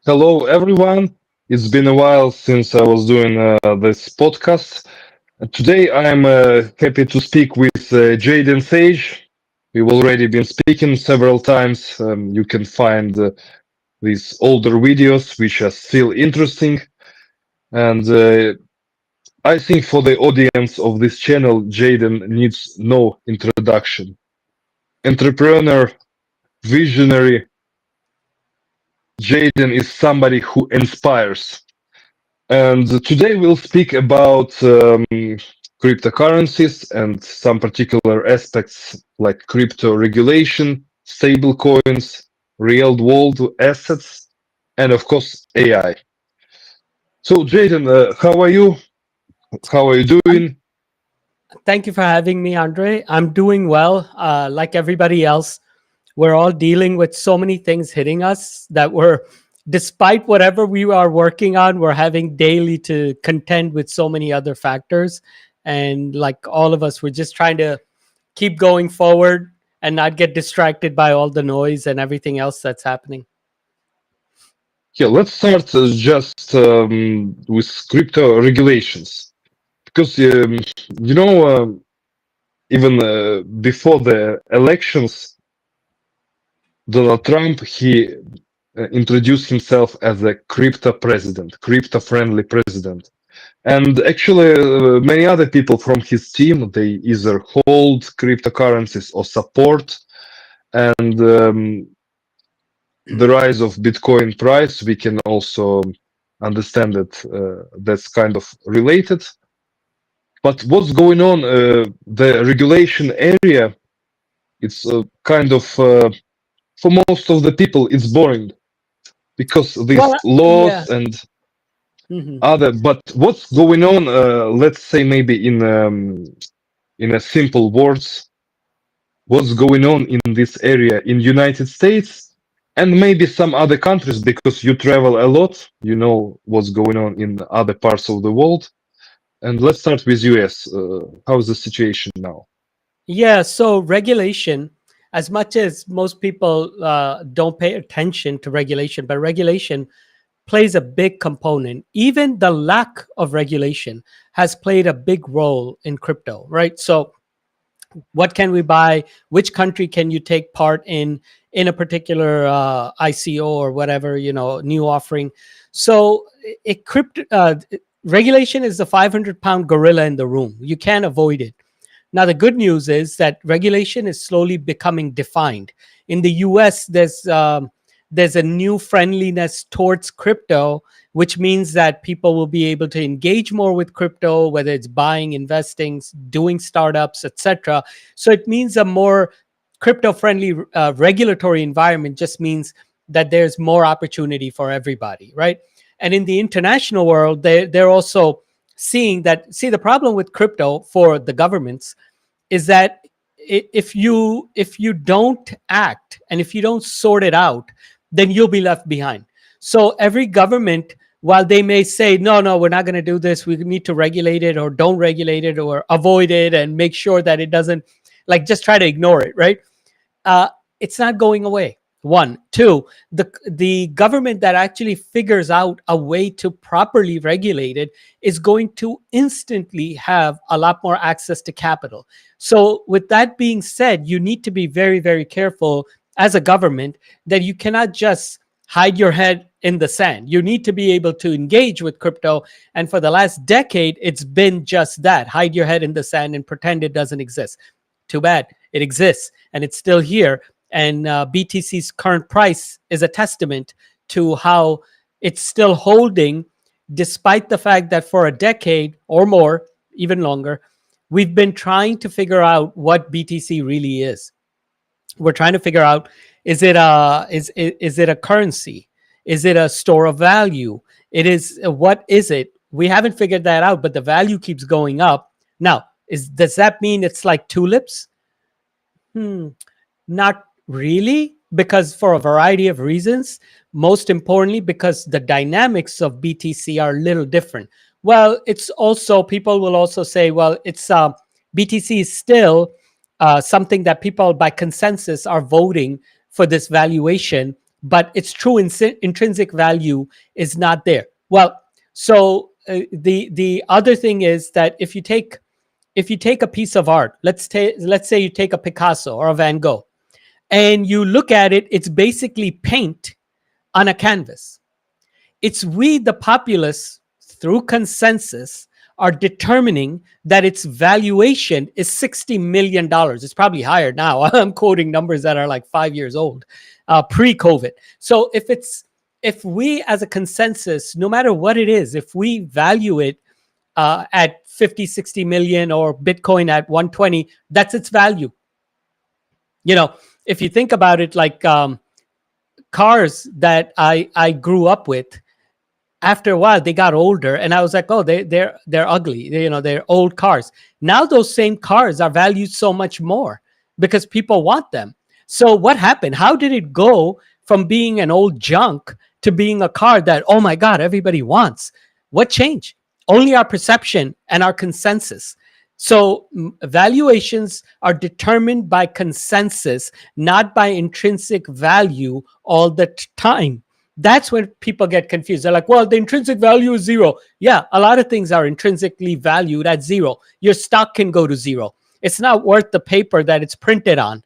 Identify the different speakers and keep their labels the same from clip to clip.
Speaker 1: Hello, everyone. It's been a while since I was doing this podcast. Today, I'm happy to speak with Jayden Sage. We've already been speaking several times. You can find these older videos, which are still interesting. And I think for the audience of this channel, Jayden needs no introduction. Entrepreneur, visionary, Jayden is somebody who inspires. And today we'll speak about cryptocurrencies and some particular aspects like crypto regulation, stable coins, real world assets, and of course AI. So, Jaden, how are you? How are you
Speaker 2: I'm,
Speaker 1: doing?
Speaker 2: Thank you for having me, Andre. I'm doing well. Like everybody else, we're all dealing with so many things hitting us that despite whatever we are working on, we're having daily to contend with so many other factors. And like all of us, we're just trying to keep going forward and not get distracted by all the noise and everything else that's happening.
Speaker 1: Yeah, let's start just with crypto regulations. Because, even before the elections, Donald Trump, he introduced himself as a crypto president, crypto friendly president. And actually, many other people from his team, they either hold cryptocurrencies or support. And the rise of Bitcoin price, we can also understand that that's kind of related. But what's going on, the regulation area, it's kind of, for most of the people, it's boring because
Speaker 2: Well,
Speaker 1: these
Speaker 2: yeah.
Speaker 1: laws and
Speaker 2: Mhm.
Speaker 1: other. But what's going on? Let's say maybe in a simple words, what's going on in this area in United States and maybe some other countries because you travel a lot. You know what's going on in other parts of the world. And let's start with US. How's the situation now?
Speaker 2: Yeah, so regulation, as much as most people don't pay attention to regulation, but regulation plays a big component. Even the lack of regulation has played a big role in crypto, right? So, what can we buy? Which country can you take part in a particular ICO or whatever new offering? So, regulation is the 500-pound gorilla in the room. You can't avoid it. Now, the good news is that regulation is slowly becoming defined. In the US, there's a new friendliness towards crypto, which means that people will be able to engage more with crypto, whether it's buying, investing, doing startups, etc. So it means a more crypto-friendly regulatory environment just means that there's more opportunity for everybody, right? And in the international world, they're also seeing that. See, the problem with crypto for the governments is that if you don't act and if you don't sort it out, then you'll be left behind. So every government, while they may say no, we're not going to do this, we need to regulate it or don't regulate it or avoid it and make sure that it doesn't, like, just try to ignore it, right? uh, it's not going away. One, two, the government that actually figures out a way to properly regulate it is going to instantly have a lot more access to capital. So, with that being said, you need to be very, very careful as a government that you cannot just hide your head in the sand. You need to be able to engage with crypto. And for the last decade, it's been just that: hide your head in the sand and pretend it doesn't exist. Too bad. It exists and it's still here. And BTC's current price is a testament to how it's still holding, despite the fact that for a decade or more, even longer, we've been trying to figure out what BTC really is. We're trying to figure out, is it a currency? Is it a store of value? It is what is it? We haven't figured that out, but the value keeps going up. Now, does that mean it's like tulips? Hmm, not really, because for a variety of reasons. Most importantly, because the dynamics of BTC are a little different. Well, it's also, people will also say, well, it's BTC is still something that people by consensus are voting for this valuation but its true intrinsic value is not there. Well, so the other thing is that if you take a piece of art, let's say you take a Picasso or a Van Gogh, and you look at it, it's basically paint on a canvas. It's we, the populace, through consensus, are determining that its valuation is $60 million. It's probably higher now. I'm quoting numbers that are like 5 years old, pre-COVID. So if we as a consensus, no matter what it is, if we value it at 50, 60 million or Bitcoin at 120, that's its value. If you think about it, like cars that I grew up with, after a while they got older, and I was like, oh, they're ugly. They're old cars. Now those same cars are valued so much more because people want them. So what happened? How did it go from being an old junk to being a car that, oh my God, everybody wants? What changed? Only our perception and our consensus. So valuations are determined by consensus, not by intrinsic value all the time. That's when people get confused. They're like, well, the intrinsic value is zero. Yeah, a lot of things are intrinsically valued at zero. Your stock can go to zero. It's not worth the paper that it's printed on.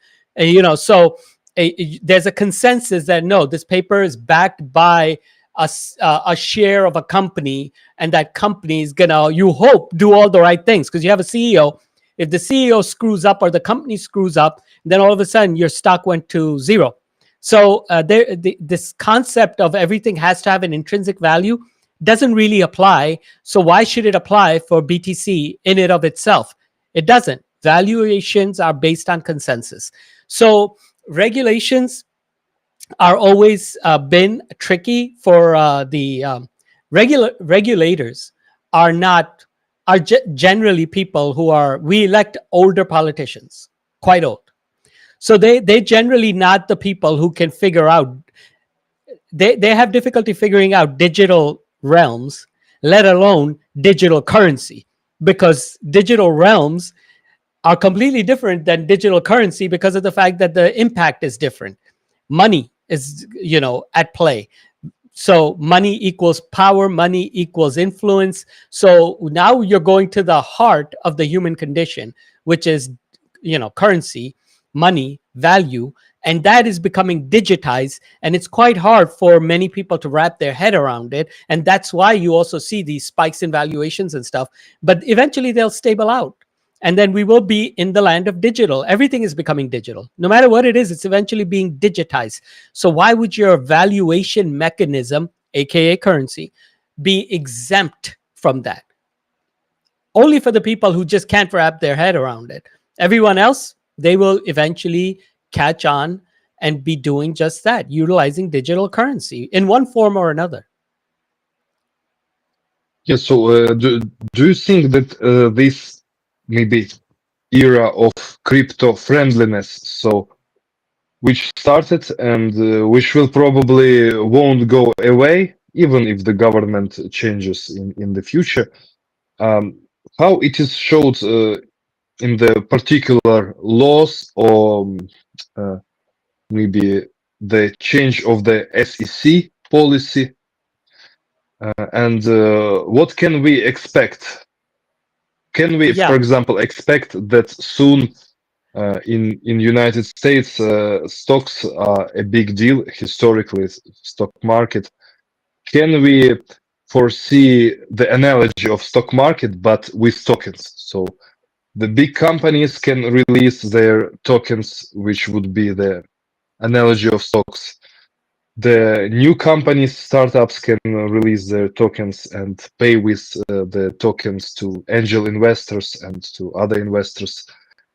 Speaker 2: So there's a consensus that no, this paper is backed by a share of a company, and that company is gonna, you hope, do all the right things because you have a CEO. If the CEO screws up or the company screws up, then all of a sudden your stock went to zero. So this concept of everything has to have an intrinsic value doesn't really apply. So why should it apply for BTC in and of itself? It doesn't. Valuations are based on consensus. So regulations are always been tricky for the regulators. Are generally people who we elect older politicians, quite old. So they're generally not the people who can figure out. They have difficulty figuring out digital realms, let alone digital currency, because digital realms are completely different than digital currency because of the fact that the impact is different. Money is, at play. So money equals power, money equals influence. So now you're going to the heart of the human condition, which is, currency, money, value, and that is becoming digitized, and it's quite hard for many people to wrap their head around it. And that's why you also see these spikes in valuations and stuff, but eventually they'll stable out. And then we will be in the land of digital. Everything is becoming digital. No matter what it is, it's eventually being digitized. So why would your valuation mechanism, aka currency, be exempt from that? Only for the people who just can't wrap their head around it. Everyone else, they will eventually catch on and be doing just that, utilizing digital currency in one form or another.
Speaker 1: Yeah, so do you think that this maybe era of crypto friendliness, so which started and which will probably won't go away, even if the government changes in the future, how it is showed in the particular laws or maybe the change of the SEC policy, and what can we expect? Can we, for example, expect that soon in United States stocks are a big deal historically, stock market? Can we foresee the analogy of stock market but with tokens? So the big companies can release their tokens, which would be the analogy of stocks. The new companies, startups can release their tokens and pay with the tokens to angel investors and to other investors.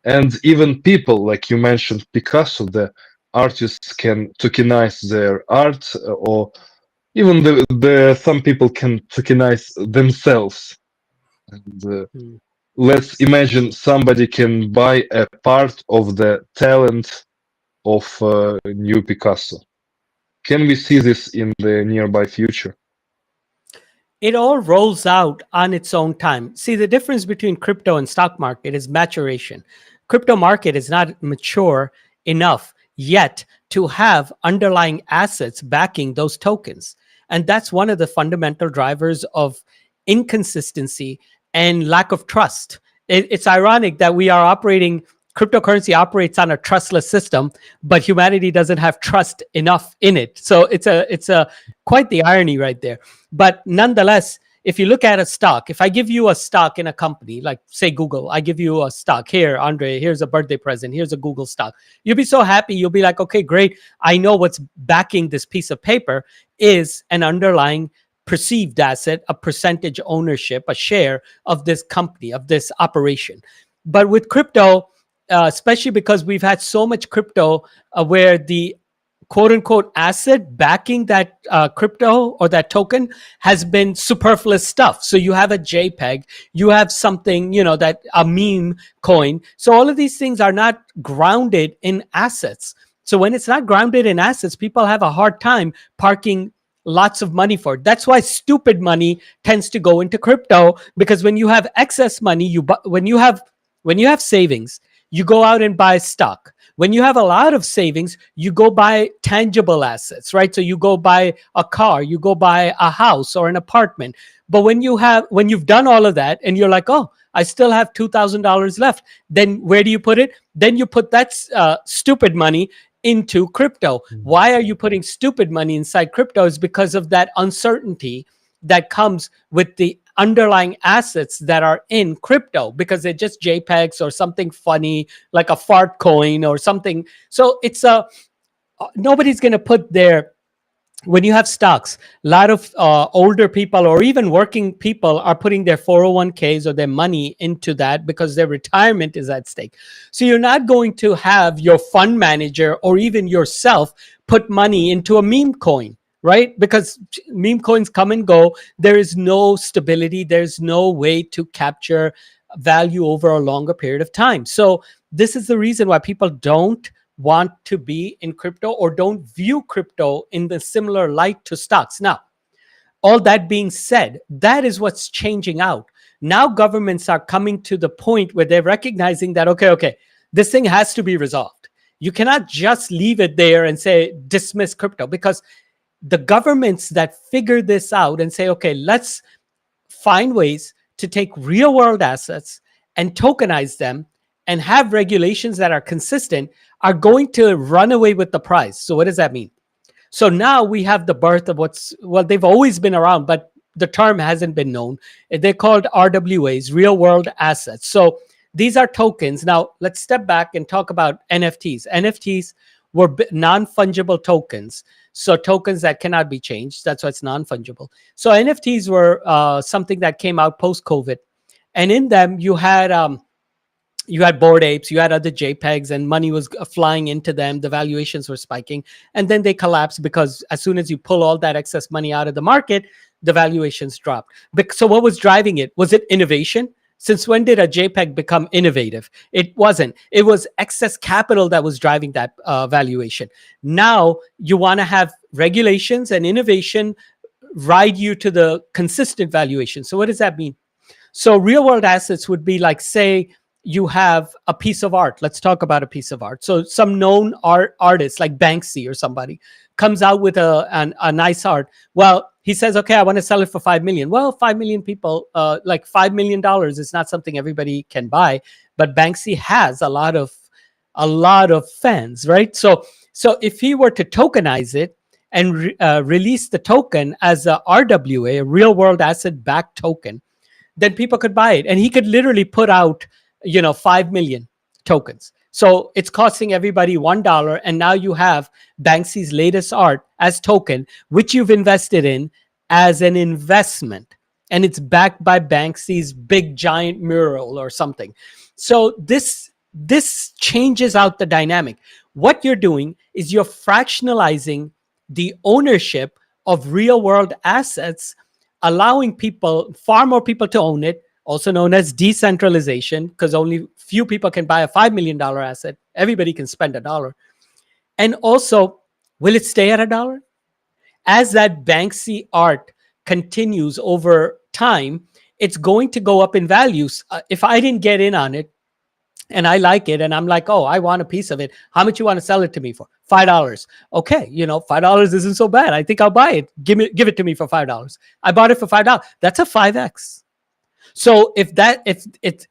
Speaker 1: And even people, like you mentioned, Picasso, the artists can tokenize their art, or even the some people can tokenize themselves. And let's imagine somebody can buy a part of the talent of new Picasso. Can we see this in the nearby future?
Speaker 2: It all rolls out on its own time. See, the difference between crypto and stock market is maturation. Crypto market is not mature enough yet to have underlying assets backing those tokens. And that's one of the fundamental drivers of inconsistency and lack of trust. It's ironic that we are operating, cryptocurrency operates on a trustless system, but humanity doesn't have trust enough in it. So it's a quite the irony right there. But nonetheless, if you look at a stock, if I give you a stock in a company, like say Google, I give you a stock here, Andre, here's a birthday present, here's a Google stock. You'll be so happy. You'll be like, okay, great. I know what's backing this piece of paper is an underlying perceived asset, a percentage ownership, a share of this company, of this operation. But with crypto, especially because we've had so much crypto where the quote unquote asset backing that crypto or that token has been superfluous stuff. So you have a JPEG, you have something, that a meme coin. So all of these things are not grounded in assets. So when it's not grounded in assets, people have a hard time parking lots of money for it. That's why stupid money tends to go into crypto, because when you have excess money, when you have savings, you go out and buy stock. When you have a lot of savings, you go buy tangible assets, right? So you go buy a car, you go buy a house or an apartment. But when you've done all of that and you're like, oh, I still have $2,000 left, then where do you put it? Then you put that stupid money into crypto. Why are you putting stupid money inside crypto? Is because of that uncertainty that comes with the underlying assets that are in crypto, because they're just JPEGs or something funny like a fart coin or something. So it's nobody's going to put their, when you have stocks, a lot of older people or even working people are putting their 401ks or their money into that because their retirement is at stake. So you're not going to have your fund manager or even yourself put money into a meme coin, right? Because meme coins come and go. There is no stability. There's no way to capture value over a longer period of time. So this is the reason why people don't want to be in crypto or don't view crypto in the similar light to stocks. Now, all that being said, that is what's changing out. Now governments are coming to the point where they're recognizing that, okay, this thing has to be resolved. You cannot just leave it there and say, dismiss crypto, because the governments that figure this out and say, okay, let's find ways to take real world assets and tokenize them and have regulations that are consistent are going to run away with the prize. So what does that mean? So now we have the birth of they've always been around, but the term hasn't been known. They're called RWAs, real world assets. So these are tokens. Now let's step back and talk about NFTs. NFTs were non-fungible tokens. So tokens that cannot be changed. That's why it's non-fungible. So NFTs were something that came out post-COVID. And in them, you had Bored Apes, you had other JPEGs, and money was flying into them. The valuations were spiking, and then they collapsed because as soon as you pull all that excess money out of the market, the valuations dropped. So what was driving it? Was it innovation? Since when did a JPEG become innovative? It wasn't. It was excess capital that was driving that valuation. Now you want to have regulations and innovation ride you to the consistent valuation. So what does that mean? So real world assets would be like, say, you have a piece of art. Let's talk about a piece of art. So some known artist like Banksy or somebody comes out with a nice art. Well, he says, okay, I want to sell it for 5 million. Well, 5 million people, like $5 million is not something everybody can buy, but Banksy has a lot of fans, right? So if he were to tokenize it and release the token as a RWA, a real world asset backed token, then people could buy it. And he could literally put out 5 million tokens. So it's costing everybody $1. And now you have Banksy's latest art as token, which you've invested in as an investment. And it's backed by Banksy's big giant mural or something. So this changes out the dynamic. What you're doing is you're fractionalizing the ownership of real world assets, allowing far more people to own it, also known as decentralization, because only few people can buy a $5 million asset. Everybody can spend $1. And also, will it stay at $1? As that Banksy art continues over time, it's going to go up in values. If I didn't get in on it and I like it and I'm like, oh, I want a piece of it, how much you want to sell it to me for? $5. Okay, $5 isn't so bad. I think I'll buy it. Give it to me for $5. I bought it for $5. That's a 5x. So if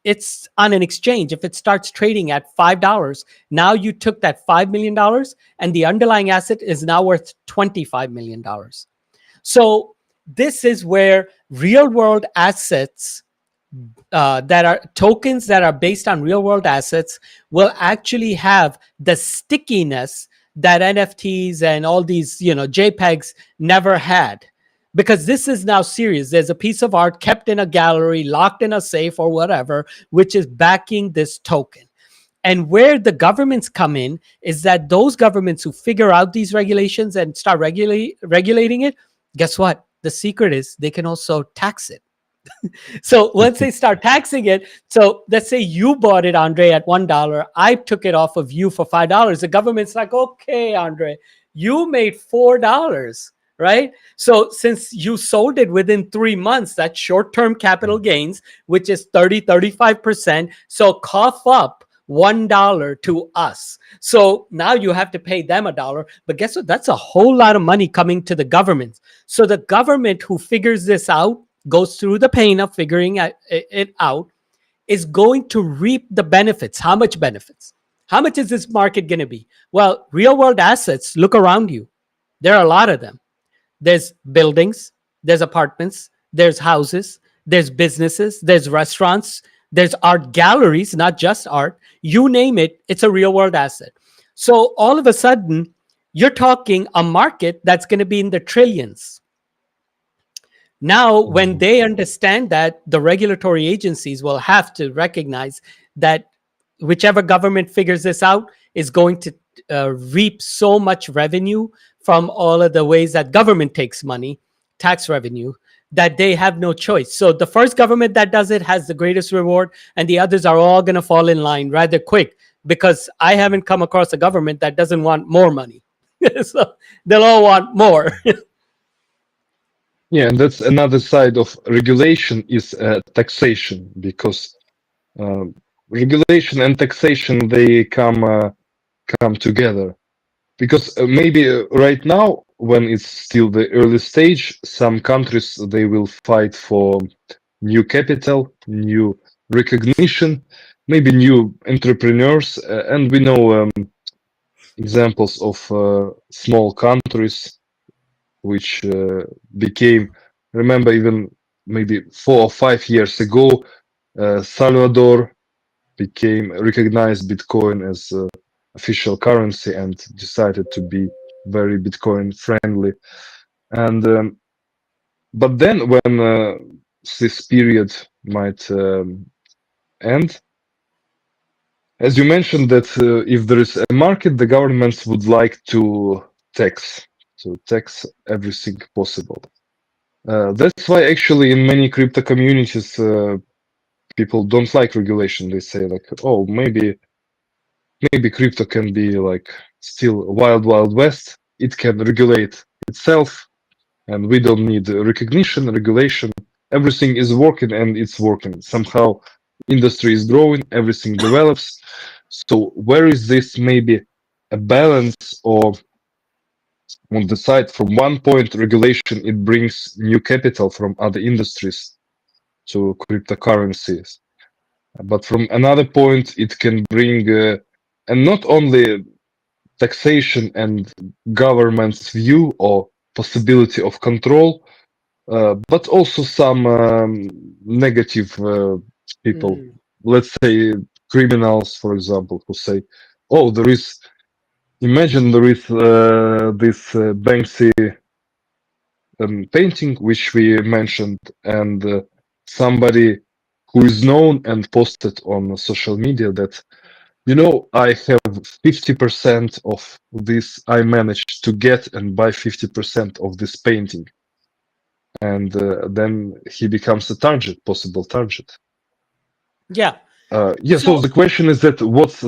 Speaker 2: it's on an exchange, if it starts trading at $5, now you took that $5 million and the underlying asset is now worth $25 million. So this is where real world assets, that are tokens that are based on real world assets, will actually have the stickiness that NFTs and all these JPEGs never had. Because this is now serious. There's a piece of art kept in a gallery, locked in a safe or whatever, which is backing this token. And where the governments come in is that those governments who figure out these regulations and start regulating it, guess what? The secret is they can also tax it. So once they start taxing it, so let's say you bought it, Andre, at $1. I took it off of you for $5. The government's like, okay, Andre, you made $4, right? So since you sold it within 3 months, that's short-term capital gains, which is 35%. So cough up $1 to us. So now you have to pay them $1. But guess what? That's a whole lot of money coming to the government. So the government who figures this out, goes through the pain of figuring it out, is going to reap the benefits. How much benefits? How much is this market going to be? Well, real world assets, look around you. There are a lot of them. There's buildings, there's apartments, there's houses, there's businesses, there's restaurants, there's art galleries, not just art. You name it, it's a real world asset. So all of a sudden, you're talking a market that's going to be in the trillions. Now, when they understand that, the regulatory agencies will have to recognize that whichever government figures this out is going to reap so much revenue from all of the ways that government takes money, tax revenue, that they have no choice. So the first government that does it has the greatest reward, and the others are all going to fall in line rather quick, because I haven't come across a government that doesn't want more money. So they'll all want more.
Speaker 1: Yeah, and that's another side of regulation is taxation, because uh, regulation and taxation, they come together. Because maybe right now, when it's still the early stage, some countries, they will fight for new capital, new recognition, maybe new entrepreneurs, and we know examples of small countries which became, remember, even maybe 4 or 5 years ago, Salvador became recognized Bitcoin as official currency and decided to be very Bitcoin friendly. And but then when this period might end, as you mentioned, that if there is a market, the governments would like to tax everything possible. That's why actually in many crypto communities, people don't like regulation. They say like, oh, maybe crypto can be like still wild west. It can regulate itself, and we don't need recognition, regulation. Everything is working, and it's working. Somehow industry is growing, everything develops. So where is this maybe a balance, or on the side, from one point regulation, it brings new capital from other industries to cryptocurrencies, but from another point it can bring and not only taxation and government's view or possibility of control, but also some negative people,
Speaker 2: Mm.
Speaker 1: let's say criminals, for example, who say, oh, imagine there is this Banksy painting which we mentioned, and somebody who is known and posted on social media that, I have 50% of this, I managed to get and buy 50% of this painting. And then he becomes a possible target.
Speaker 2: Yeah.
Speaker 1: Yeah, so
Speaker 2: So
Speaker 1: the question is that what's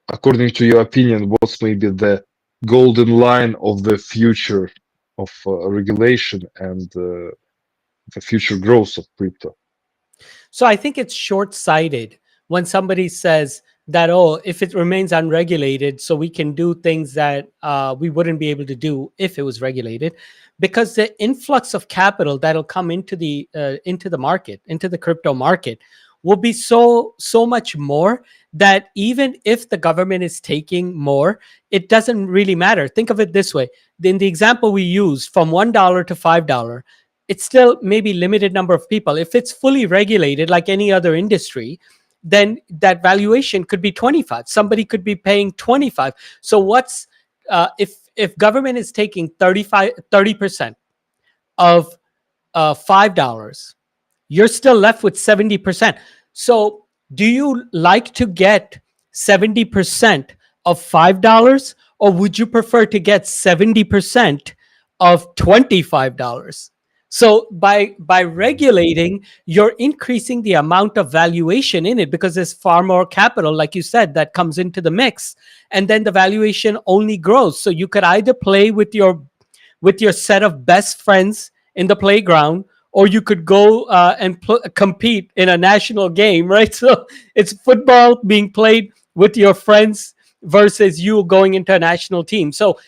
Speaker 1: according to your opinion, what's maybe the golden line of the future of regulation and the future growth of crypto?
Speaker 2: So I think it's short sighted when somebody says that, oh, if it remains unregulated, so we can do things that we wouldn't be able to do if it was regulated, because the influx of capital that'll come into the market, into the crypto market, will be so much more that even if the government is taking more, it doesn't really matter. Think of it this way: in the example we use, from $1 to $5, it's still maybe limited number of people. If it's fully regulated like any other industry, then that valuation could be 25. Somebody could be paying 25. So what's if government is taking 30% of $5, you're still left with 70%. So do you like to get 70% of $5, or would you prefer to get 70% of $25? So by regulating, you're increasing the amount of valuation in it, because there's far more capital, like you said, that comes into the mix, and then the valuation only grows. So you could either play with your set of best friends in the playground, or you could go and compete in a national game, right? So it's football being played with your friends versus you going into a national team. So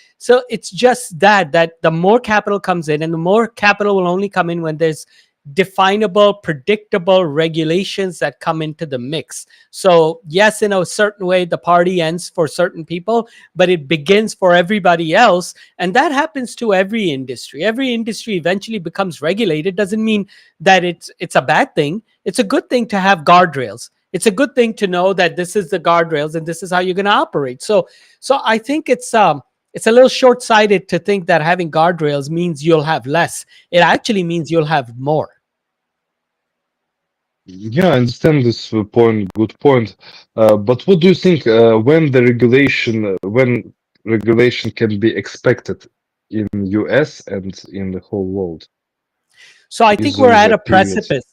Speaker 2: it's just that the more capital comes in, and the more capital will only come in when there's definable, predictable regulations that come into the mix. So yes, in a certain way, the party ends for certain people, but it begins for everybody else. And that happens to every industry. Every industry eventually becomes regulated. Doesn't mean that it's a bad thing. It's a good thing to have guardrails. It's a good thing to know that this is the guardrails and this is how you're going to operate. So I think it's a little short-sighted to think that having guardrails means you'll have less. It actually means you'll have more.
Speaker 1: Yeah, I understand this point. Good point. But what do you think when regulation can be expected in US and in the whole world?
Speaker 2: So I
Speaker 1: Is
Speaker 2: think
Speaker 1: there
Speaker 2: we're
Speaker 1: is
Speaker 2: at
Speaker 1: a
Speaker 2: a
Speaker 1: period?
Speaker 2: precipice.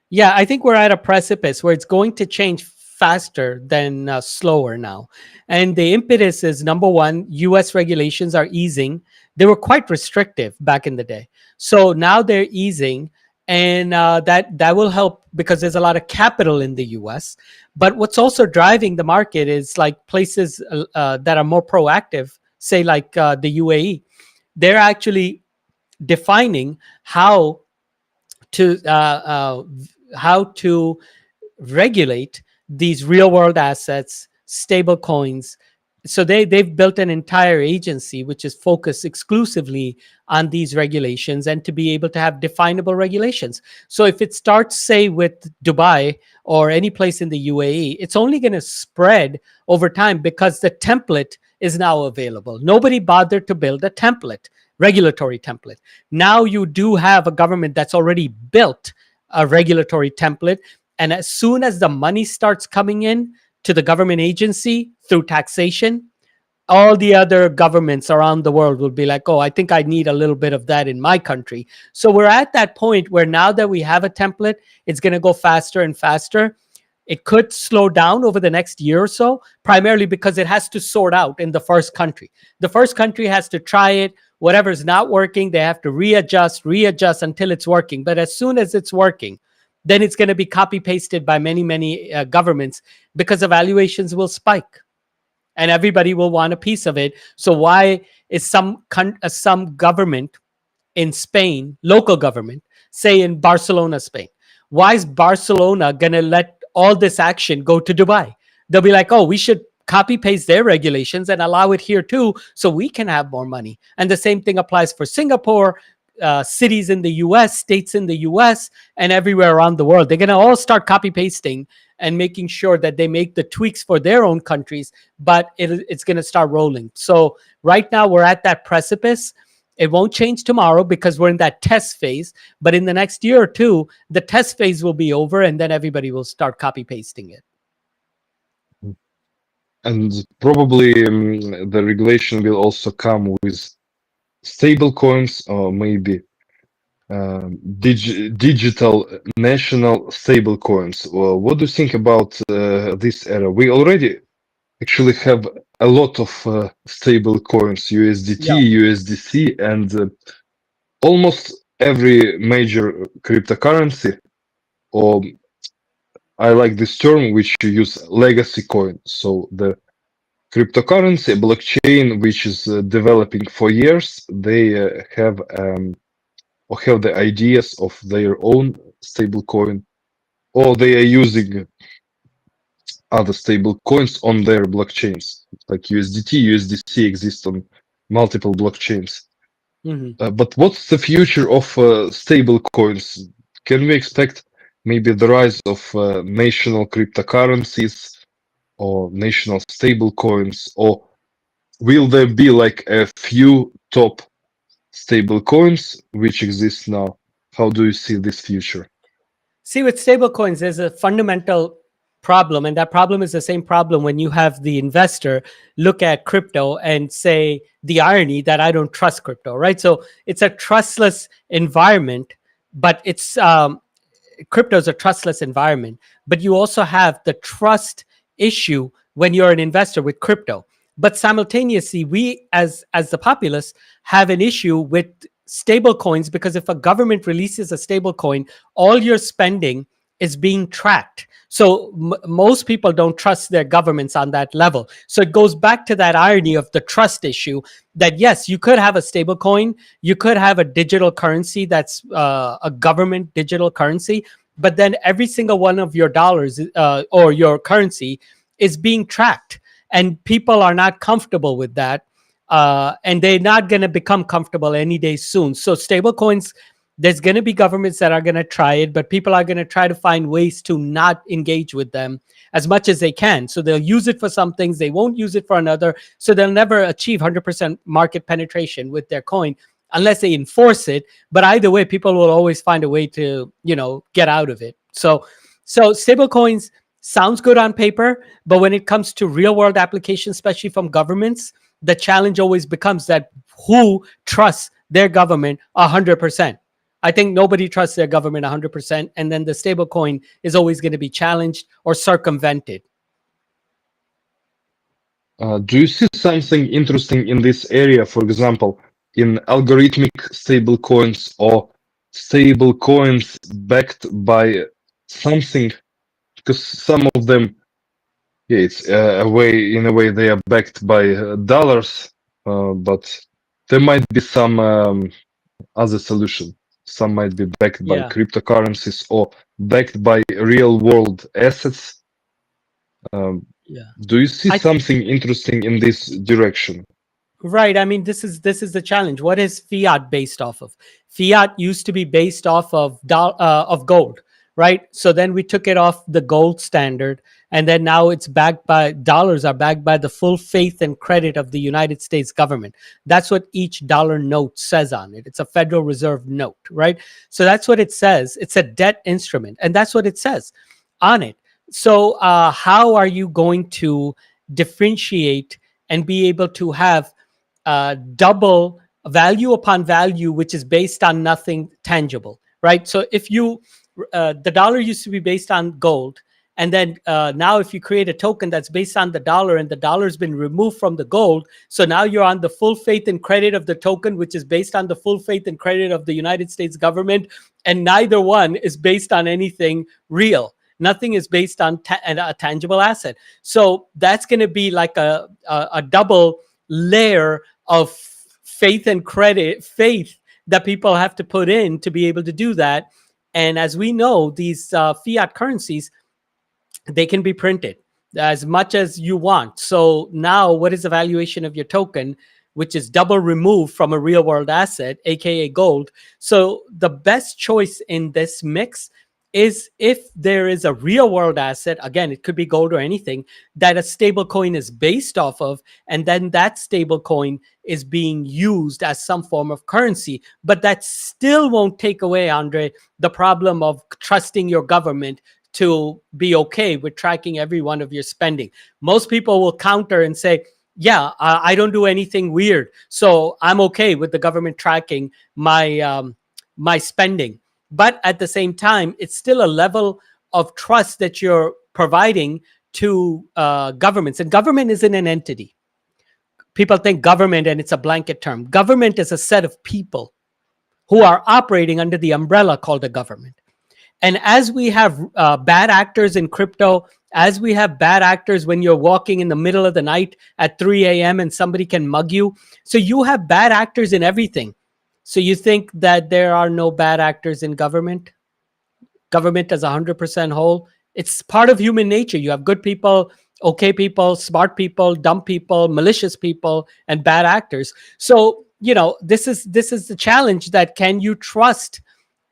Speaker 2: Yeah, I think we're at a precipice where it's going to change faster than slower now. And the impetus is, number one, US regulations are easing. They were quite restrictive back in the day. So now they're easing. And that will help because there's a lot of capital in the US. But what's also driving the market is like places that are more proactive, say like the UAE. They're actually defining to uh, how to regulate these real world assets, stable coins. So they've built an entire agency which is focused exclusively on these regulations, and to be able to have definable regulations. So if it starts, say, with Dubai or any place in the UAE, it's only going to spread over time because the template is now available. Nobody bothered to build a template, regulatory template. Now you do have a government that's already built a regulatory template, and as soon as the money starts coming in to the government agency through taxation, all the other governments around the world will be like, oh, I think I need a little bit of that in my country. So we're at that point where now that we have a template, it's going to go faster and faster. It could slow down over the next year or so, primarily because it has to sort out in the first country. The first country has to try it. Whatever's not working, they have to readjust until it's working. But as soon as it's working, then it's going to be copy pasted by many governments, because evaluations will spike and everybody will want a piece of it. So why is some government in Spain, local government, say in Barcelona, Spain, why is Barcelona going to let all this action go to Dubai? They'll be like, oh, we should copy paste their regulations and allow it here too, so we can have more money. And the same thing applies for Singapore, cities in the US, states in the US, and everywhere around the world. They're going to all start copy pasting and making sure that they make the tweaks for their own countries, but it's going to start rolling. So right now we're at that precipice. It won't change tomorrow because we're in that test phase, but in the next year or two, the test phase will be over, and then everybody will start copy pasting it.
Speaker 1: And probably the regulation will also come with stable coins, or maybe digital national stable coins. Well, what do you think about this era? We already actually have a lot of stable coins, USDT,
Speaker 2: Yeah.
Speaker 1: USDC, and almost every major cryptocurrency or I like this term which you use, legacy coin. So the cryptocurrency blockchain which is developing for years, they have or have the ideas of their own stable coin, or they are using other stable coins on their blockchains, like USDT, USDC exist on multiple blockchains.
Speaker 2: Mhm.
Speaker 1: But what's the future of stable coins? Can we expect maybe the rise of national cryptocurrencies or national stable coins, or will there be like a few top stable coins which exist now? How do you see this future?
Speaker 2: See, with stablecoins, there's a fundamental problem, and that problem is the same problem when you have the investor look at crypto and say the irony that I don't trust crypto, right? So it's a trustless environment, but it's crypto is a trustless environment, but you also have the trust issue when you're an investor with crypto. But simultaneously, we as the populace have an issue with stable coins, because if a government releases a stable coin, all your spending is being tracked. So most people don't trust their governments on that level. So it goes back to that irony of the trust issue, that yes, you could have a stable coin, you could have a digital currency that's a government digital currency, but then every single one of your dollars or your currency is being tracked, and people are not comfortable with that, and they're not going to become comfortable any day soon. So stable coins, there's going to be governments that are going to try it, but people are going to try to find ways to not engage with them as much as they can. So they'll use it for some things, they won't use it for another. So they'll never achieve 100% market penetration with their coin unless they enforce it. But either way, people will always find a way to, get out of it. So stable coins sounds good on paper, but when it comes to real world applications, especially from governments, the challenge always becomes that who trusts their government 100%. I think nobody trusts their government 100%, and then the stable coin is always going to be challenged or circumvented.
Speaker 1: Do you see something interesting in this area, for example, in algorithmic stable coins or stable coins backed by something? Because some of them, yeah, it's in a way they are backed by dollars, but there might be some other solution. Some might be backed by
Speaker 2: Yeah.
Speaker 1: cryptocurrencies or backed by real world assets. Um,
Speaker 2: Yeah.
Speaker 1: do you see
Speaker 2: I
Speaker 1: something interesting in this direction?
Speaker 2: Right. I mean, this is the challenge. What is fiat based off of? Fiat used to be based off of of gold, right? So then we took it off the gold standard, and then now it's backed by dollars are backed by the full faith and credit of the United States government. That's what each dollar note says on it. It's a Federal Reserve note, right? So that's what it says. It's a debt instrument, and that's what it says on it. So how are you going to differentiate and be able to have double value upon value, which is based on nothing tangible, right? So if the dollar used to be based on gold, and then now if you create a token that's based on the dollar, and the dollar's been removed from the gold, so now you're on the full faith and credit of the token, which is based on the full faith and credit of the United States government, and neither one is based on anything real. Nothing is based on a tangible asset. So that's going to be like a double layer of faith that people have to put in to be able to do that. And as we know, these fiat currencies, they can be printed as much as you want. So now what is the valuation of your token, which is double removed from a real world asset, aka gold? So the best choice in this mix is if there is a real world asset, again, it could be gold or anything, that a stable coin is based off of, and then that stable coin is being used as some form of currency. But that still won't take away, Andre, the problem of trusting your government to be okay with tracking every one of your spending. Most people will counter and say, yeah, I don't do anything weird, so I'm okay with the government tracking my spending. But at the same time, it's still a level of trust that you're providing to governments. And government isn't an entity. People think government and it's a blanket term. Government is a set of people who are operating under the umbrella called a government. And as we have bad actors in crypto, as we have bad actors when you're walking in the middle of the night at 3 a.m. and somebody can mug you. So you have bad actors in everything. So you think that there are no bad actors in government? Government as 100% whole. It's part of human nature. You have good people, okay people, smart people, dumb people, malicious people, and bad actors. So, this is the challenge, that can you trust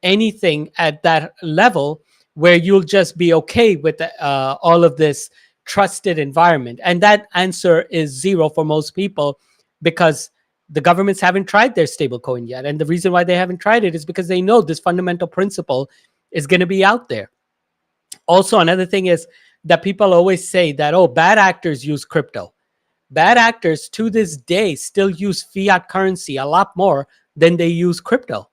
Speaker 2: anything at that level where you'll just be okay with all of this trusted environment? And that answer is zero for most people, because the governments haven't tried their stable coin yet. And the reason why they haven't tried it is because they know this fundamental principle is going to be out there. Also, another thing is that people always say that, oh, bad actors use crypto. Bad actors to this day still use fiat currency a lot more than they use crypto.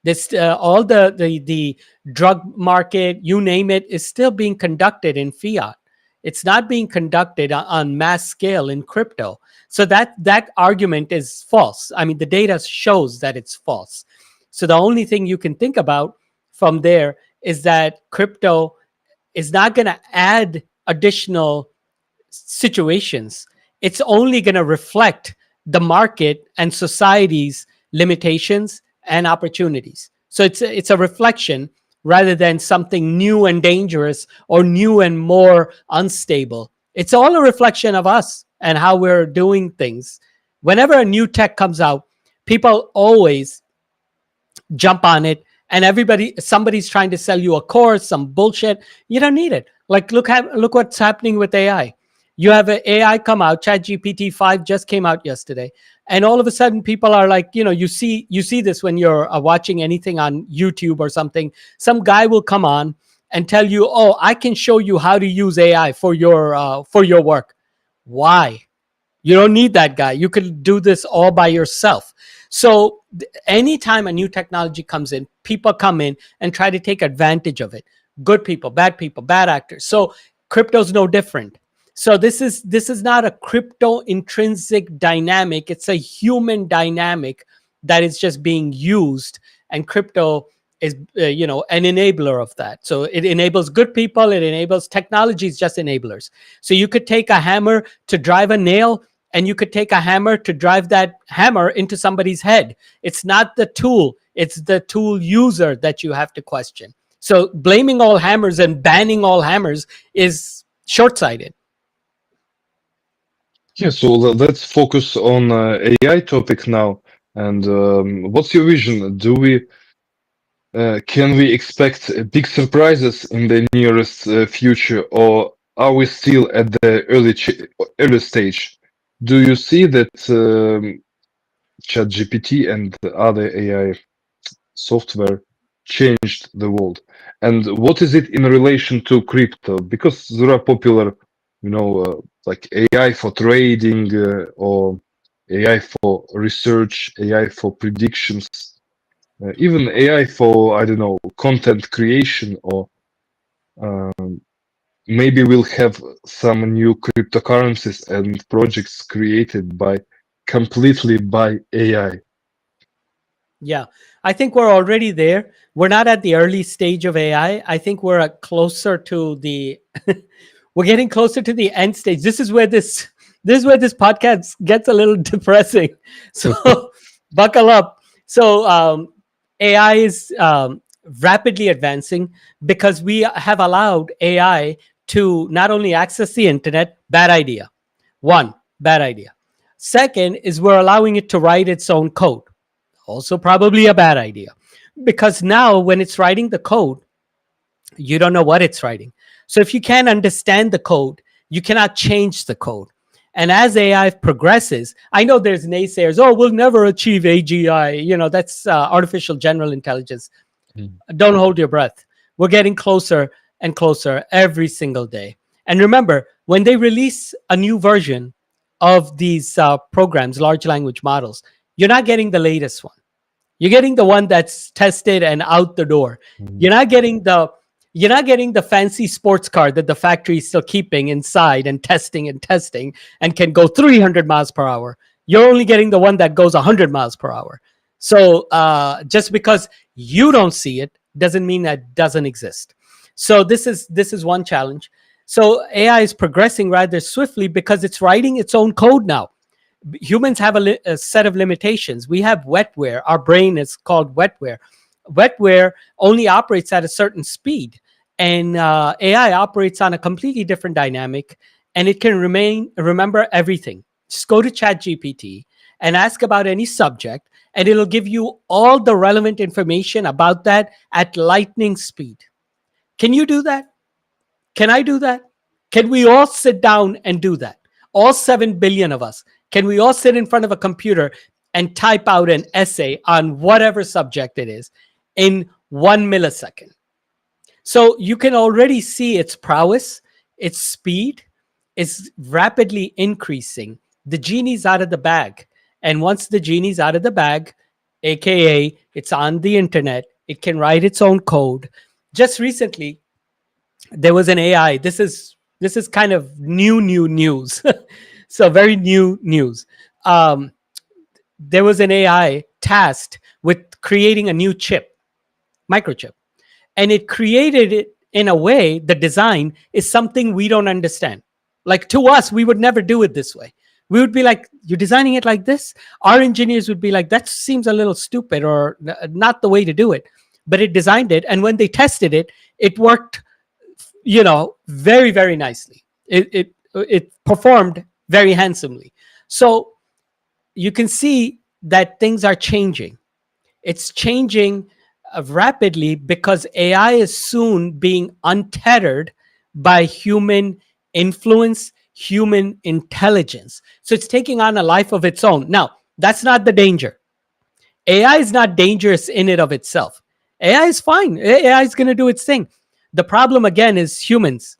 Speaker 2: This all the drug market, you name it, is still being conducted in fiat. It's not being conducted on mass scale in crypto. So that argument is false. I mean, the data shows that it's false. So the only thing you can think about from there is that crypto is not going to add additional situations. It's only going to reflect the market and society's limitations and opportunities. So it's a reflection rather than something new and dangerous or new and more unstable. It's all a reflection of us and how we're doing things. Whenever a new tech comes out, people always jump on it, and somebody's trying to sell you a course, some bullshit. You don't need it. Like, look what's happening with AI. You have an AI come out. ChatGPT 5 just came out yesterday, and all of a sudden people are like, you see this when you're watching anything on YouTube or something. Some guy will come on and tell you, oh, I can show you how to use AI for your work. Why? You don't need that guy. You could do this all by yourself. So anytime a new technology comes in, people come in and try to take advantage of it. Good people, bad actors. So crypto's no different. So this is not a crypto intrinsic dynamic. It's a human dynamic that is just being used, and crypto is an enabler of that. So it enables good people. It enables technologies, just enablers. So you could take a hammer to drive a nail, and you could take a hammer to drive that hammer into somebody's head. It's not the tool. It's the tool user that you have to question. So blaming all hammers and banning all hammers is short-sighted.
Speaker 1: Yeah, so let's focus on AI topic now. And what's your vision? Can we expect big surprises in the nearest future, or are we still at the early stage? Do you see that ChatGPT and the other AI software changed the world? And what is it in relation to crypto? Because there are popular, like AI for trading, or AI for research, AI for predictions, even AI for, I don't know, content creation, or maybe we'll have some new cryptocurrencies and projects created completely by AI.
Speaker 2: Yeah, I think we're already there. We're not at the early stage of AI. I think we're closer to the we're getting closer to the end stage. This is where this podcast gets a little depressing. So buckle up. So AI is rapidly advancing because we have allowed AI to not only access the internet. Bad idea. One, bad idea. Second is we're allowing it to write its own code. Also probably a bad idea, because now when it's writing the code, you don't know what it's writing. So if you can't understand the code, you cannot change the code. And as AI progresses, I know there's naysayers, oh, we'll never achieve AGI. That's artificial general intelligence. Don't hold your breath. We're getting closer and closer every single day. And remember, when they release a new version of these programs, large language models, you're not getting the latest one. You're getting the one that's tested and out the door. You're not getting the fancy sports car that the factory is still keeping inside and testing and can go 300 miles per hour. You're only getting the one that goes 100 miles per hour. So just because you don't see it doesn't mean that it doesn't exist. So this is one challenge. So AI is progressing rather swiftly because it's writing its own code now. Humans have a set of limitations. We have wetware. Our brain is called wetware. Wetware only operates at a certain speed, and AI operates on a completely different dynamic, and it can remember everything. Just go to ChatGPT and ask about any subject, and it'll give you all the relevant information about that at lightning speed. Can you do that? Can I do that? Can we all sit down and do that? All 7 billion of us. Can we all sit in front of a computer and type out an essay on whatever subject it is in 1 millisecond? So you can already see its prowess, its speed is rapidly increasing. The genie's out of the bag. And once the genie's out of the bag, AKA it's on the internet, it can write its own code. Just recently, there was an AI. This is kind of new news. So very new news. There was an AI tasked with creating a new chip, microchip, and it created it in a way. The design is something we don't understand. Like, to us, we would never do it this way. We would be like, you're designing it like this? Our engineers would be like, that seems a little stupid or not the way to do it. But it designed it, and when they tested it, it worked, very, very nicely. It performed very handsomely. So you can see that things are changing. It's changing rapidly because AI is soon being untethered by human influence, human intelligence. So it's taking on a life of its own. Now, that's not the danger. AI is not dangerous in and of itself. AI is fine. AI is going to do its thing. The problem, again, is humans.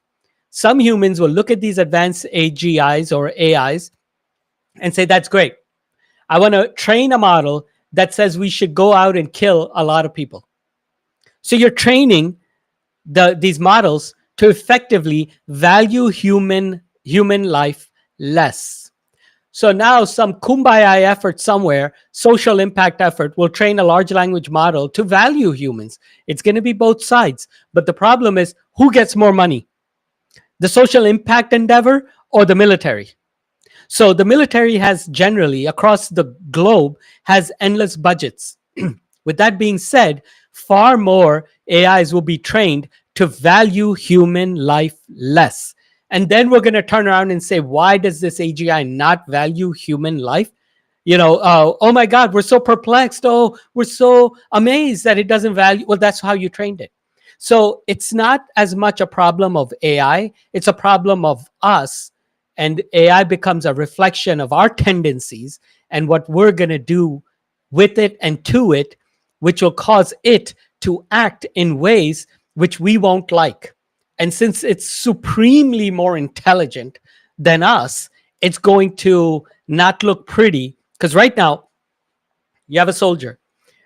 Speaker 2: Some humans will look at these advanced AGIs or AIs and say, that's great. I want to train a model that says we should go out and kill a lot of people. So you're training these models to effectively value human life less. So now some kumbaya effort somewhere, social impact effort, will train a large language model to value humans. It's going to be both sides. But the problem is, who gets more money? The social impact endeavor or the military? So the military has generally, across the globe, has endless budgets. With that being said, far more AIs will be trained to value human life less. And then we're going to turn around and say, why does this AGI not value human life? Oh my God, we're so perplexed. Oh, we're so amazed that it doesn't value. Well, that's how you trained it. So it's not as much a problem of AI. It's a problem of us. And AI becomes a reflection of our tendencies and what we're going to do with it and to it, which will cause it to act in ways which we won't like. And since it's supremely more intelligent than us, it's going to not look pretty. Because right now, you have a soldier,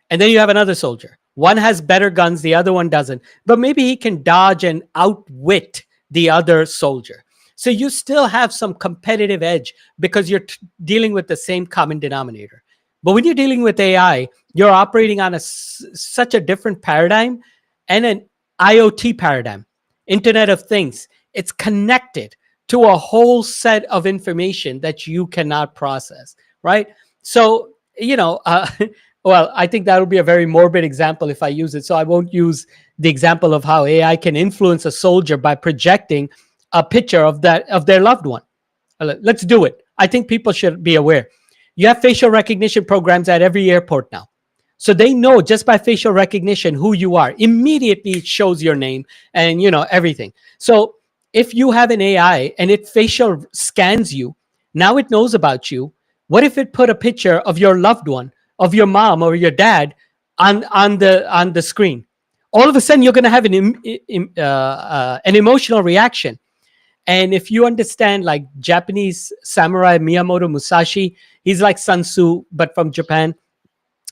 Speaker 2: and then you have another soldier. One has better guns, the other one doesn't. But maybe he can dodge and outwit the other soldier. So you still have some competitive edge because you're dealing with the same common denominator. But when you're dealing with AI, you're operating on such a different paradigm and an IoT paradigm, Internet of Things. It's connected to a whole set of information that you cannot process, right? So, well, I think that would be a very morbid example if I use it. So I won't use the example of how AI can influence a soldier by projecting a picture of their loved one. Let's do it. I think people should be aware. You have facial recognition programs at every airport now. So they know just by facial recognition who you are. Immediately it shows your name and everything. So if you have an AI and it facial scans you, now it knows about you. What if it put a picture of your loved one, of your mom or your dad on the screen? All of a sudden you're going to have an emotional reaction. And if you understand, like Japanese samurai Miyamoto Musashi, he's like Sun Tzu, but from Japan.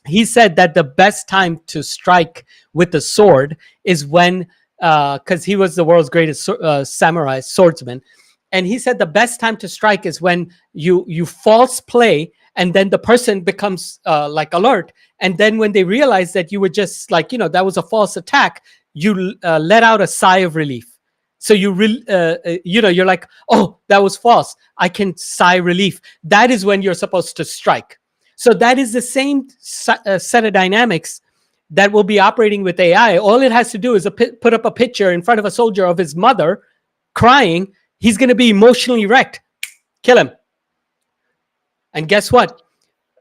Speaker 2: He said that the best time to strike with the sword is when, because he was the world's greatest samurai swordsman. And he said the best time to strike is when you false play and then the person becomes like alert, and then when they realize that you were just like, that was a false attack, you let out a sigh of relief. So you're like, oh, that was false, I can sigh relief. That is when you're supposed to strike. So that is the same set of dynamics that will be operating with AI. All it has to do is put up a picture in front of a soldier of his mother crying. He's going to be emotionally wrecked. Kill him. And guess what?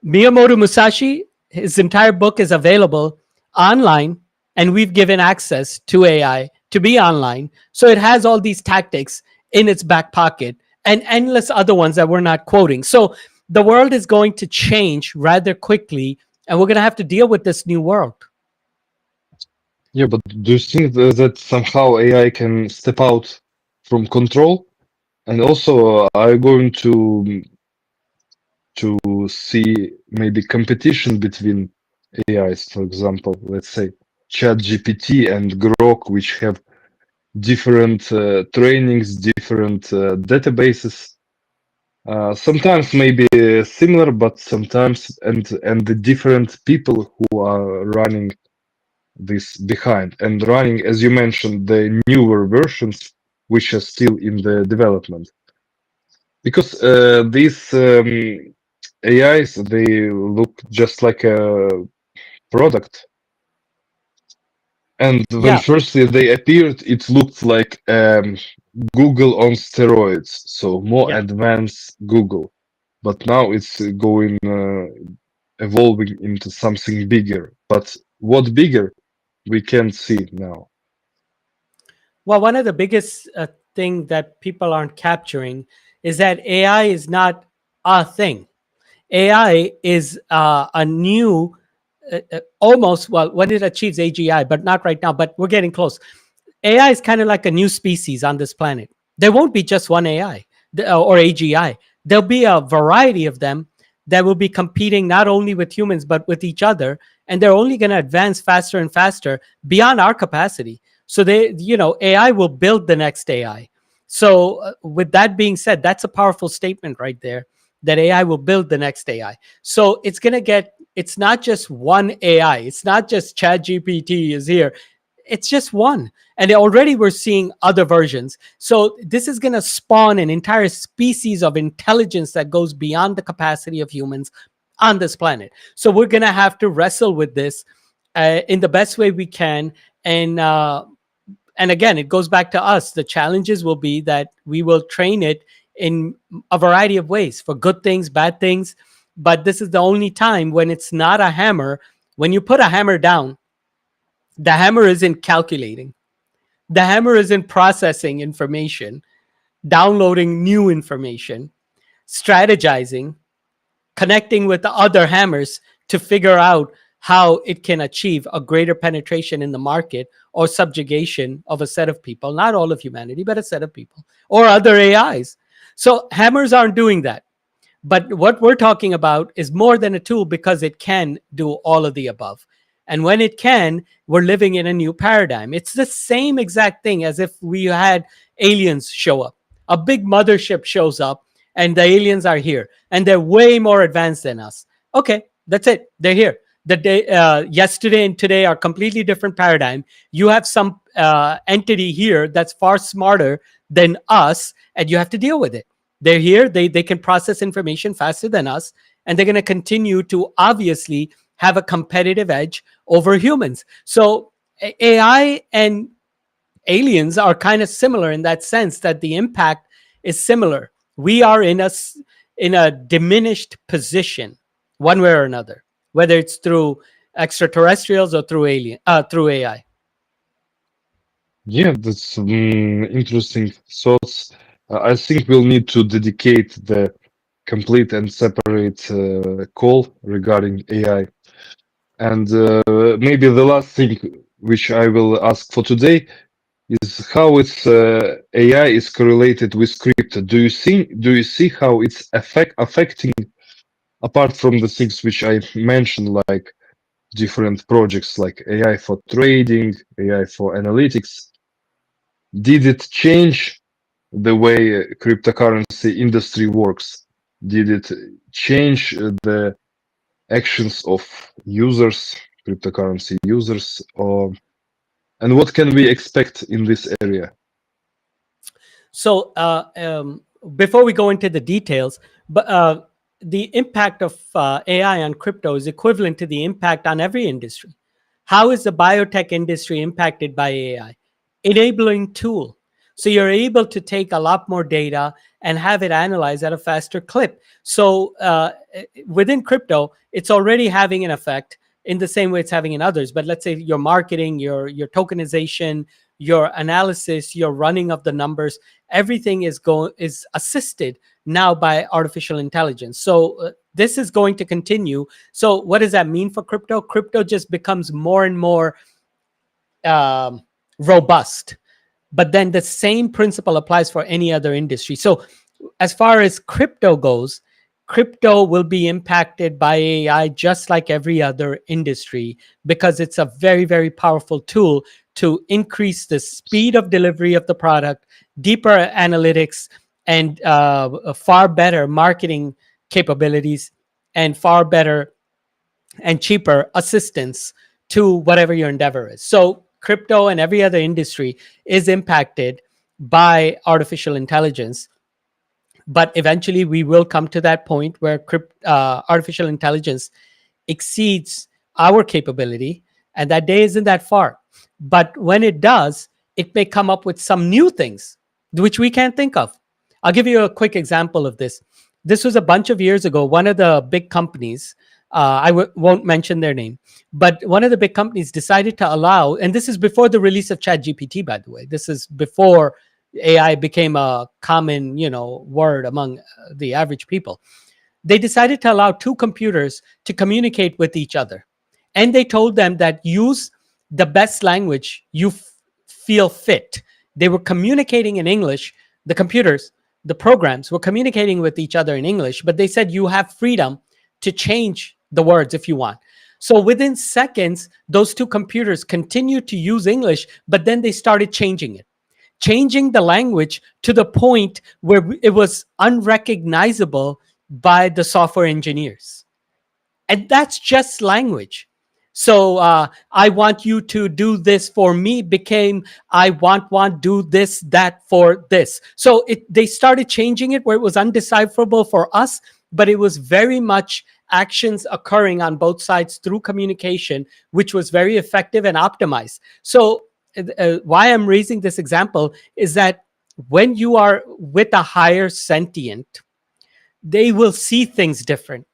Speaker 2: Miyamoto Musashi, his entire book is available online, and we've given access to AI to be online. So it has all these tactics in its back pocket and endless other ones that we're not quoting. So the world is going to change rather quickly, and we're going to have to deal with this new world.
Speaker 1: Yeah, but do you think that somehow AI can step out from control? And also, are you going to see maybe competition between AIs, for example, let's say ChatGPT and Grok, which have different trainings, different databases. Sometimes maybe similar, but sometimes and the different people who are running this behind and running, as you mentioned, the newer versions which are still in the development. Because these AIs, they look just like a product. And when
Speaker 2: Yeah.
Speaker 1: firstly they appeared, it looked like Google on steroids, so more
Speaker 2: Yeah.
Speaker 1: advanced Google. But now it's going evolving into something bigger. But what bigger, we can't see now.
Speaker 2: Well, one of the biggest thing that people aren't capturing is that AI is not a thing. AI is a new, almost, well, when it achieves AGI, but not right now, but we're getting close. AI is kind of like a new species on this planet. There won't be just one AI or AGI. There'll be a variety of them that will be competing not only with humans, but with each other. And they're only going to advance faster and faster beyond our capacity. So AI will build the next AI. So with that being said, that's a powerful statement right there, that AI will build the next AI. So it's not just one AI. It's not just ChatGPT is here. It's just one. And already we're seeing other versions. So this is going to spawn an entire species of intelligence that goes beyond the capacity of humans on this planet. So we're going to have to wrestle with this in the best way we can. And again, it goes back to us. The challenges will be that we will train it in a variety of ways, for good things, bad things. But this is the only time when it's not a hammer. When you put a hammer down, the hammer isn't calculating. The hammer isn't processing information, downloading new information, strategizing, connecting with the other hammers to figure out how it can achieve a greater penetration in the market or subjugation of a set of people, not all of humanity, but a set of people or other AIs. So hammers aren't doing that. But what we're talking about is more than a tool, because it can do all of the above. And when it can, we're living in a new paradigm. It's the same exact thing as if we had aliens show up. A big mothership shows up and the aliens are here and they're way more advanced than us. Okay, that's it. They're here. The day, yesterday and today are completely different paradigm. You have some entity here that's far smarter than us, and you have to deal with it. They're here. They can process information faster than us, and they're going to continue to obviously have a competitive edge over humans. So AI and aliens are kind of similar in that sense, that the impact is similar. We are in a diminished position, one way or another, whether it's through extraterrestrials or through AI.
Speaker 1: Yeah, that's interesting thoughts. I think we'll need to dedicate the complete and separate call regarding AI. And maybe the last thing which I will ask for today is how its AI is correlated with crypto. Do you see how it's affecting, apart from the things which I mentioned, like different projects like AI for trading, AI for analytics? Did it change the way cryptocurrency industry works? Did it change the actions of users, cryptocurrency users, or and what can we expect in this area?
Speaker 2: So before we go into the details, but the impact of AI on crypto is equivalent to the impact on every industry. How is the biotech industry impacted by AI? Enabling tool. So you're able to take a lot more data and have it analyzed at a faster clip. So within crypto, it's already having an effect in the same way it's having in others. But let's say your marketing, your tokenization, your analysis, your running of the numbers, everything is assisted now by artificial intelligence. So this is going to continue. So what does that mean for crypto? Crypto just becomes more and more robust. But then the same principle applies for any other industry. So as far as crypto goes, crypto will be impacted by AI just like every other industry, because it's a very, very powerful tool to increase the speed of delivery of the product, deeper analytics, and far better marketing capabilities, and far better and cheaper assistance to whatever your endeavor is. So crypto and every other industry is impacted by artificial intelligence, but eventually we will come to that point where artificial intelligence exceeds our capability, and that day isn't that far. But when it does, it may come up with some new things which we can't think of. I'll give you a quick example of this. This was a bunch of years ago. One of the big companies, won't mention their name, but one of the big companies decided to allow, and this is before the release of ChatGPT, by the way. This is before AI became a common, word among the average people. They decided to allow two computers to communicate with each other. And they told them that use the best language you feel fit. They were communicating in English. The computers, the programs were communicating with each other in English, but they said you have freedom to change the words if you want. So within seconds, those two computers continued to use English, but then they started changing the language to the point where it was unrecognizable by the software engineers. And that's just language. So I want you to do this for me became I want do this, that for this. So they started changing it where it was undecipherable for us, but it was very much actions occurring on both sides through communication, which was very effective and optimized. So why I'm raising this example is that when you are with a higher sentient, they will see things different.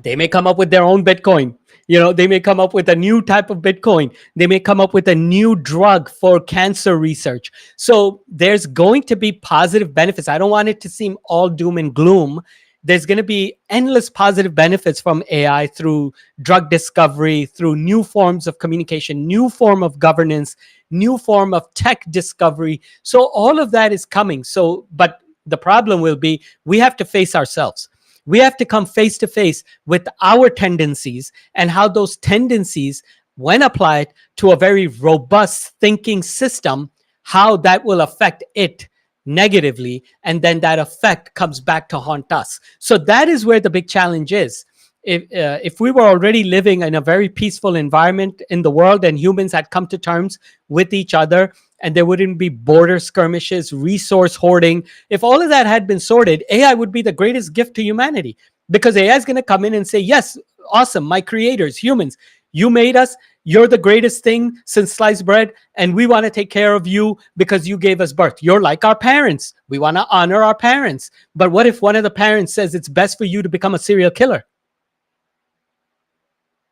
Speaker 2: They may come up with their own Bitcoin. They may come up with a new type of Bitcoin. They may come up with a new drug for cancer research. So there's going to be positive benefits. I don't want it to seem all doom and gloom. There's going to be endless positive benefits from AI through drug discovery, through new forms of communication, new form of governance, new form of tech discovery. So all of that is coming. But the problem will be we have to face ourselves. We have to come face to face with our tendencies and how those tendencies, when applied to a very robust thinking system, how that will affect it negatively. And then that effect comes back to haunt us. So that is where the big challenge is. If we were already living in a very peaceful environment in the world and humans had come to terms with each other and there wouldn't be border skirmishes, resource hoarding, if all of that had been sorted, AI would be the greatest gift to humanity, because AI is going to come in and say, yes, awesome, my creators, humans, you made us. You're the greatest thing since sliced bread, and we want to take care of you because you gave us birth. You're like our parents. We want to honor our parents. But what if one of the parents says it's best for you to become a serial killer?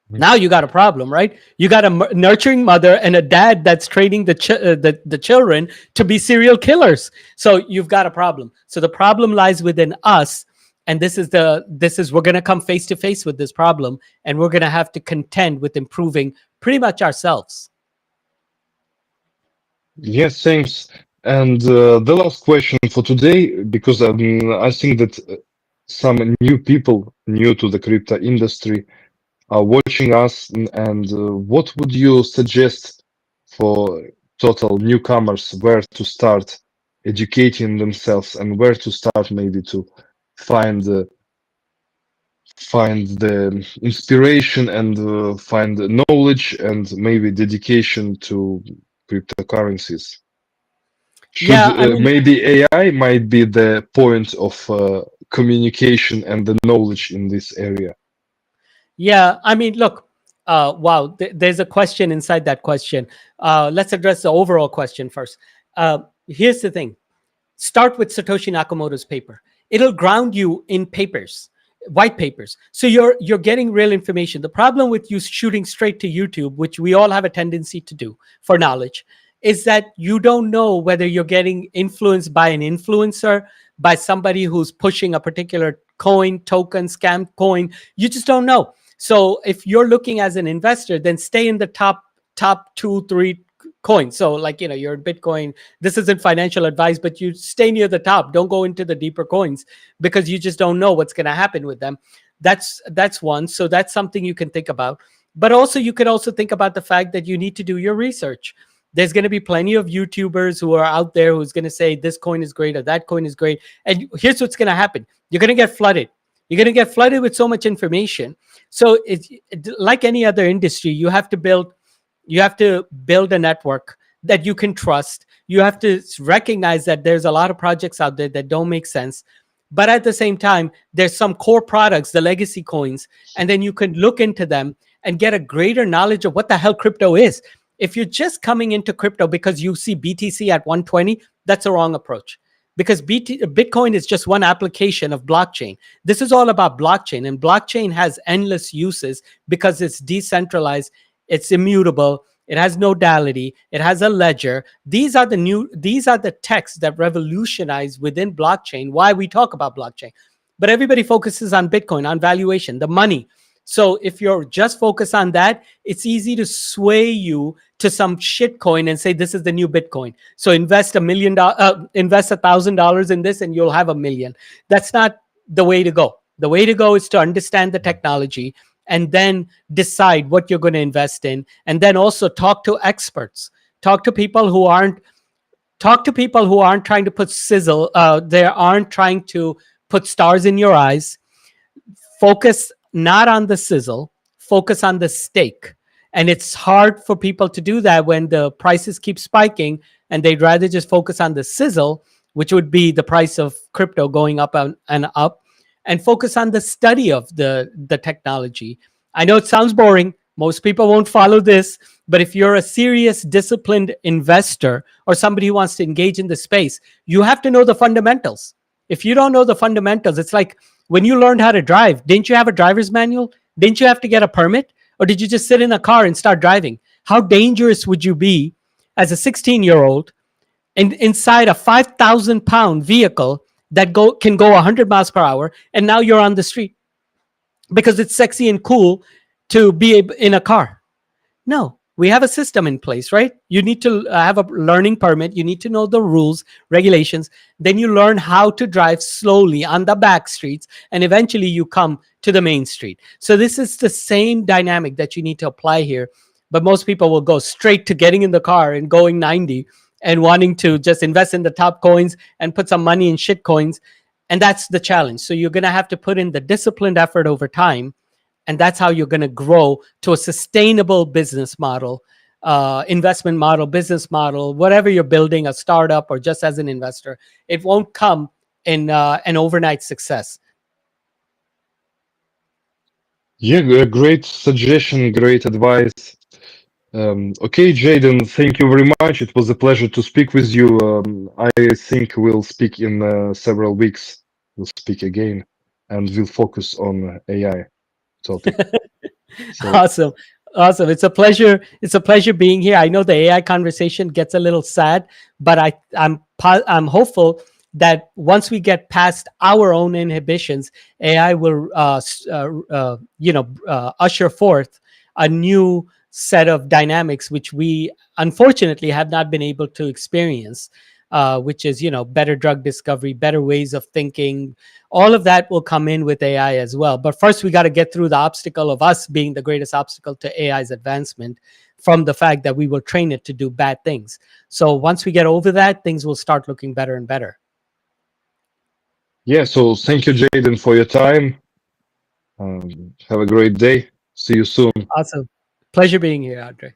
Speaker 2: Now you got a problem, right? You got a nurturing mother and a dad that's training the children to be serial killers. So you've got a problem. So the problem lies within us, and this is we're going to come face to face with this problem, and we're going to have to contend with improving pretty much ourselves.
Speaker 1: Yes, thanks. And the last question for today, because I think that some new people new to the crypto industry are watching us, and what would you suggest for total newcomers, where to start educating themselves and where to start maybe to find find the inspiration and find the knowledge and maybe dedication to cryptocurrencies. Should
Speaker 2: Yeah, I mean,
Speaker 1: maybe AI might be the point of communication and the knowledge in this area.
Speaker 2: yeah, I mean, look, wow, there's a question inside that question. Let's address the overall question first. Here's the thing: start with Satoshi Nakamoto's paper. It'll ground you in papers, white papers. So you're getting real information. The problem with you shooting straight to YouTube, which we all have a tendency to do for knowledge, is that you don't know whether you're getting influenced by an influencer, by somebody who's pushing a particular coin, token, scam coin. You just don't know. So if you're looking as an investor, then stay in the top two, three coins. So like, you're in Bitcoin. This isn't financial advice, but you stay near the top. Don't go into the deeper coins because you just don't know what's going to happen with them. That's one. So that's something you can think about. But also you could also think about the fact that you need to do your research. There's going to be plenty of YouTubers who are out there who's going to say this coin is great or that coin is great. And here's what's going to happen. You're going to get flooded. You're going to get flooded with so much information. So like any other industry, you have to build a network that you can trust. You have to recognize that there's a lot of projects out there that don't make sense. But at the same time, there's some core products, the legacy coins, and then you can look into them and get a greater knowledge of what the hell crypto is. If you're just coming into crypto because you see BTC at 120, that's a wrong approach. Because Bitcoin is just one application of blockchain. This is all about blockchain, and blockchain has endless uses because it's decentralized, it's immutable, it has nodality, it has a ledger. These are the texts that revolutionize within blockchain why we talk about blockchain. But everybody focuses on Bitcoin, on valuation, the money. So if you're just focused on that, it's easy to sway you to some shit coin and say this is the new Bitcoin. So invest $1,000 in this and you'll have $1 million. That's not the way to go. The way to go is to understand the technology and then decide what you're going to invest in, and then also talk to experts. Talk to people who aren't trying to put sizzle. They aren't trying to put stars in your eyes. Focus not on the sizzle, focus on the steak. And it's hard for people to do that when the prices keep spiking and they'd rather just focus on the sizzle, which would be the price of crypto going up and up, and focus on the study of the technology. I know it sounds boring. Most people won't follow this, but if you're a serious, disciplined investor or somebody who wants to engage in the space, you have to know the fundamentals. If you don't know the fundamentals, it's like when you learned how to drive, didn't you have a driver's manual? Didn't you have to get a permit? Or did you just sit in a car and start driving? How dangerous would you be as a 16-year-old inside a 5,000-pound vehicle that can go 100 miles per hour, and now you're on the street because it's sexy and cool to be in a car? No, we have a system in place, right? You need to have a learning permit. You need to know the rules, regulations. Then you learn how to drive slowly on the back streets, and eventually you come to the main street. So this is the same dynamic that you need to apply here. But most people will go straight to getting in the car and going 90 and wanting to just invest in the top coins and put some money in shit coins. And that's the challenge. So you're going to have to put in the disciplined effort over time. And that's how you're going to grow to a sustainable business model, investment model, business model, whatever you're building, a startup or just as an investor. It won't come in an overnight success.
Speaker 1: Yeah, great suggestion, great advice. Okay, Jayden, thank you very much. It was a pleasure to speak with you. I think we'll speak in several weeks. We'll speak again, and we'll focus on AI topic. So,
Speaker 2: Awesome. It's a pleasure being here. I know the AI conversation gets a little sad, but I'm hopeful that once we get past our own inhibitions, AI will usher forth a new set of dynamics which we unfortunately have not been able to experience, which is better drug discovery, better ways of thinking. All of that will come in with AI as well. But first, we got to get through the obstacle of us being the greatest obstacle to AI's advancement, from the fact that we will train it to do bad things. So once we get over that, things will start looking better and better.
Speaker 1: Yeah, so thank you, Jayden, for your time. Have a great day. See you soon.
Speaker 2: Awesome. Pleasure being here, Andre.